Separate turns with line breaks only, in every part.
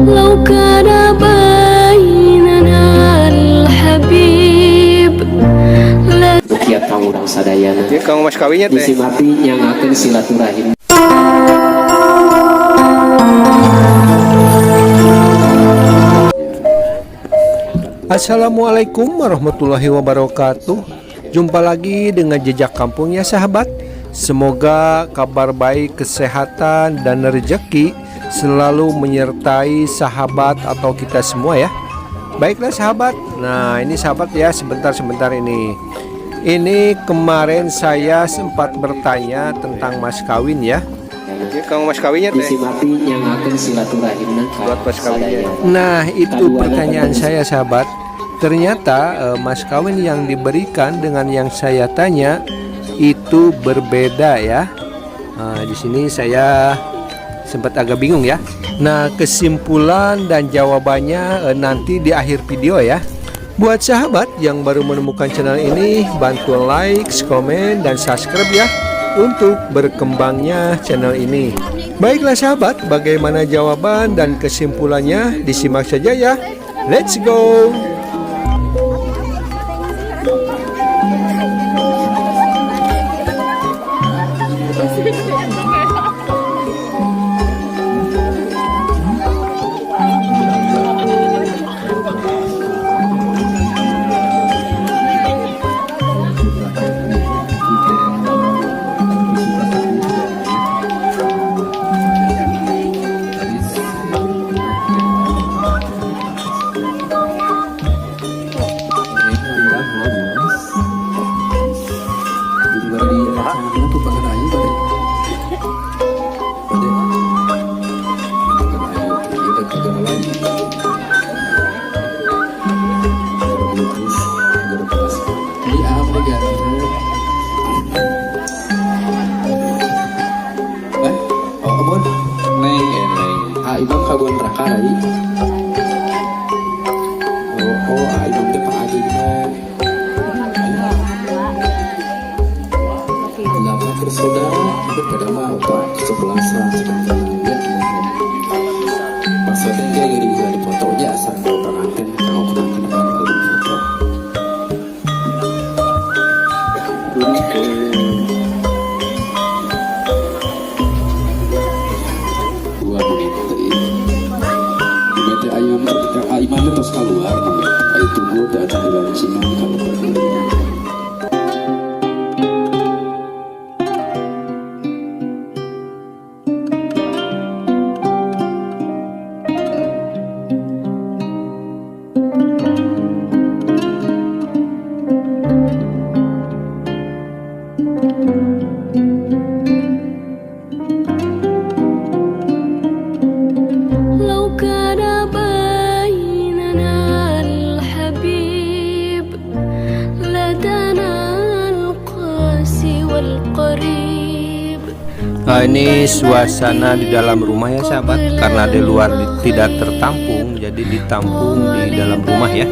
لو كان بيننا الحبيب
Rukiat kang urang sadayana
Ini kang mas kawinnya teh.
bisi mati nyangakeun silaturahim.
Assalamualaikum warahmatullahi wabarakatuh. Jumpa lagi dengan Jejak Kampung ya sahabat. Semoga kabar baik, kesehatan, dan rezeki selalu menyertai sahabat atau kita semua ya. Baiklah sahabat. Nah ini sahabat ya, sebentar ini. Ini kemarin saya sempat bertanya tentang mas kawin ya. Ini kang mas kawinnya teh.
Bisi mati nyangakeun silaturahimna
Buat mas kawinnya. Nah itu pertanyaan saya sahabat. Ternyata mas kawin yang diberikan dengan yang saya tanya itu berbeda ya. Di sini saya sempat agak bingung ya. Nah kesimpulan dan jawabannya nanti di akhir video ya. Buat sahabat yang baru menemukan channel ini, bantu like, komen, dan subscribe ya untuk berkembangnya channel ini. Baiklah sahabat, bagaimana jawaban dan kesimpulannya disimak saja ya. Let's go.
Imam kaguan rakai. Imam teh pangagungna. Lama bersaudara, berkada mah otak 11 sekarang ya. Maksudnya dia gini bisa difotonya asal mau pengantin kalau kenal-kenalan kalau foto. Imam terus keluar, ayo tunggu dan jalan Cina kalau berdua.
Ini suasana di dalam rumah ya sahabat. Karena di luar tidak tertampung, jadi ditampung di dalam rumah ya.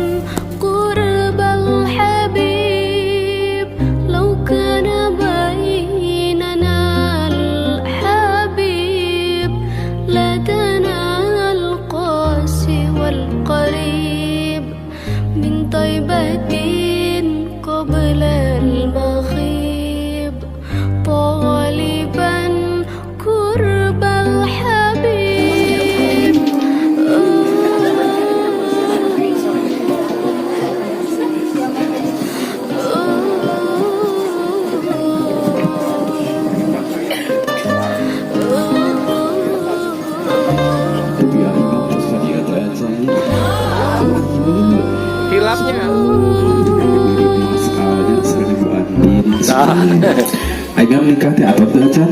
Agam nikah teh apa tuh acan?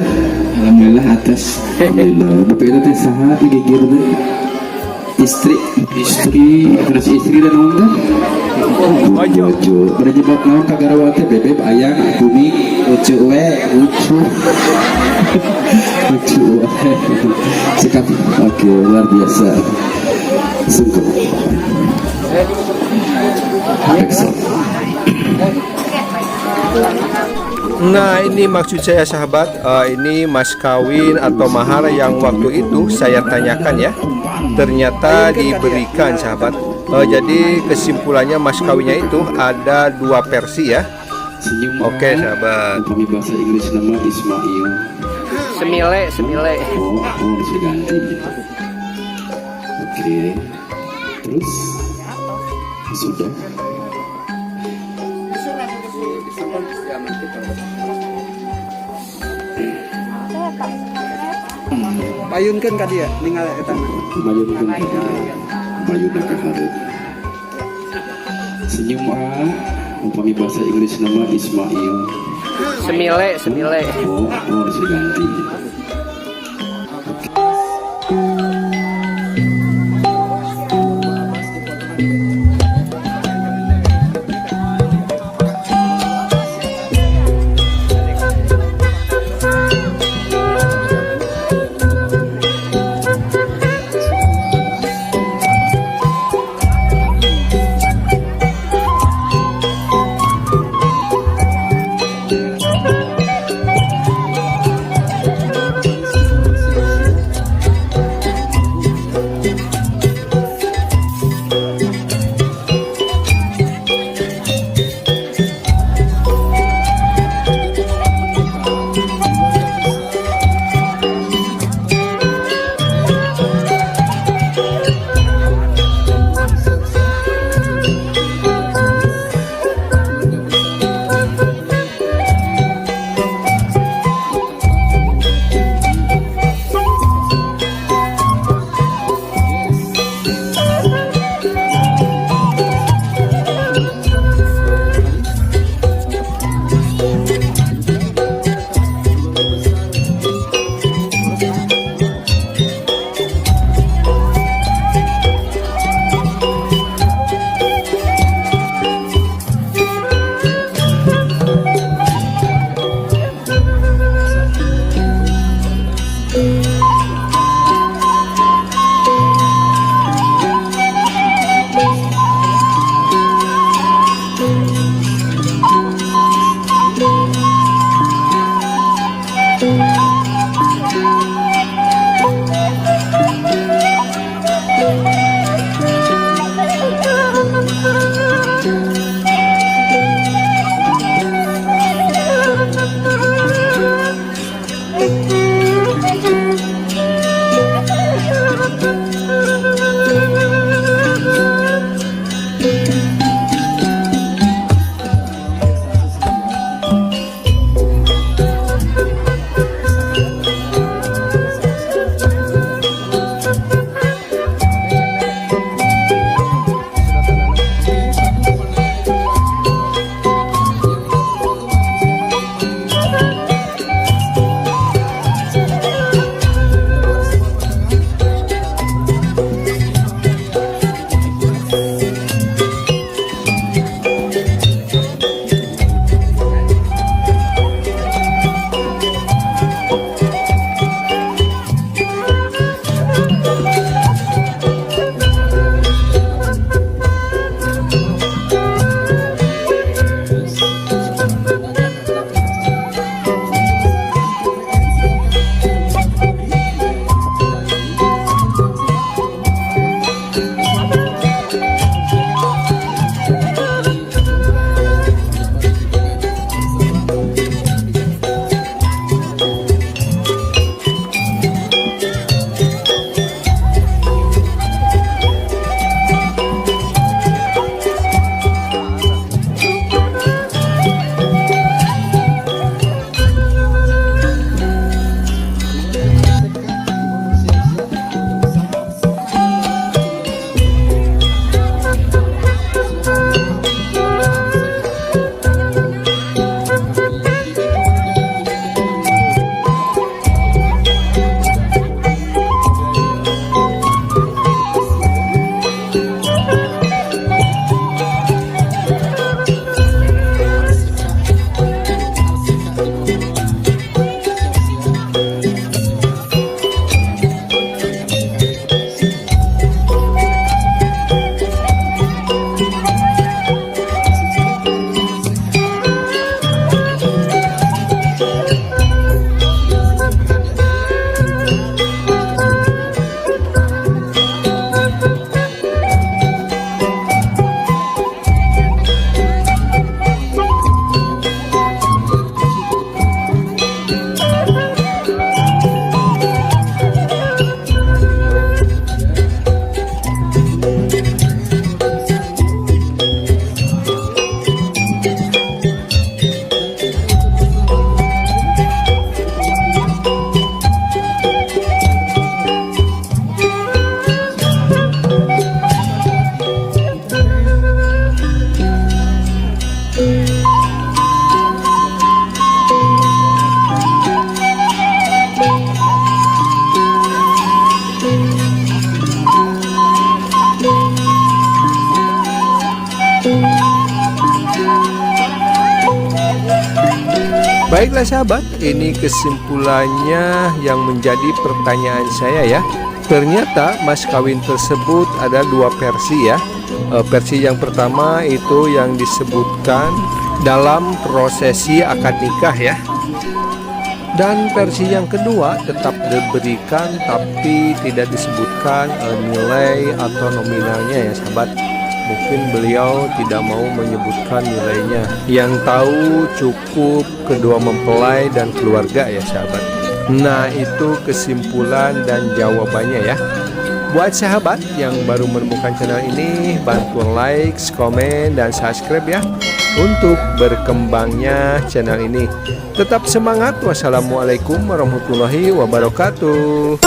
Alhamdulillah atas. Alhamdulillah. Bapak itu teh saha digigir teh? Istri dan ongga. Bojo. Berjebak naon kagarawa teh bebeb ayang bumi ucu we ucu. Ucu we. Sikap. Oke, luar biasa. Sungguh.
Nah ini maksud saya sahabat, ini mas kawin atau mahar yang waktu itu saya tanyakan ya. ternyata diberikan sahabat. Jadi kesimpulannya mas kawinnya itu ada 2 versi ya.
Senyum
Oke sahabat.
Kami bahasa Inggris nama Ismail.
Semile, semile.
Oh, bisa ganti. Oke. Terus sudah.
Payunkeun ka dia ningal eta.
Mayunkan Mayuna ka hareup. Senyum upami bahasa Inggris nama Ismail.
Semile, semile.
Oh, bisa ganti.
Baiklah sahabat, ini kesimpulannya yang menjadi pertanyaan saya ya. Ternyata mas kawin tersebut ada dua versi ya. Versi yang pertama itu yang disebutkan dalam prosesi akad nikah ya. Dan versi yang kedua tetap diberikan tapi tidak disebutkan nilai atau nominalnya ya sahabat. Mungkin beliau tidak mau menyebutkan nilainya. Yang tahu cukup kedua mempelai dan keluarga ya sahabat. Nah itu kesimpulan dan jawabannya ya. Buat sahabat yang baru menemukan channel ini, bantu like, komen, dan subscribe ya untuk berkembangnya channel ini. Tetap semangat. Wassalamualaikum warahmatullahi wabarakatuh.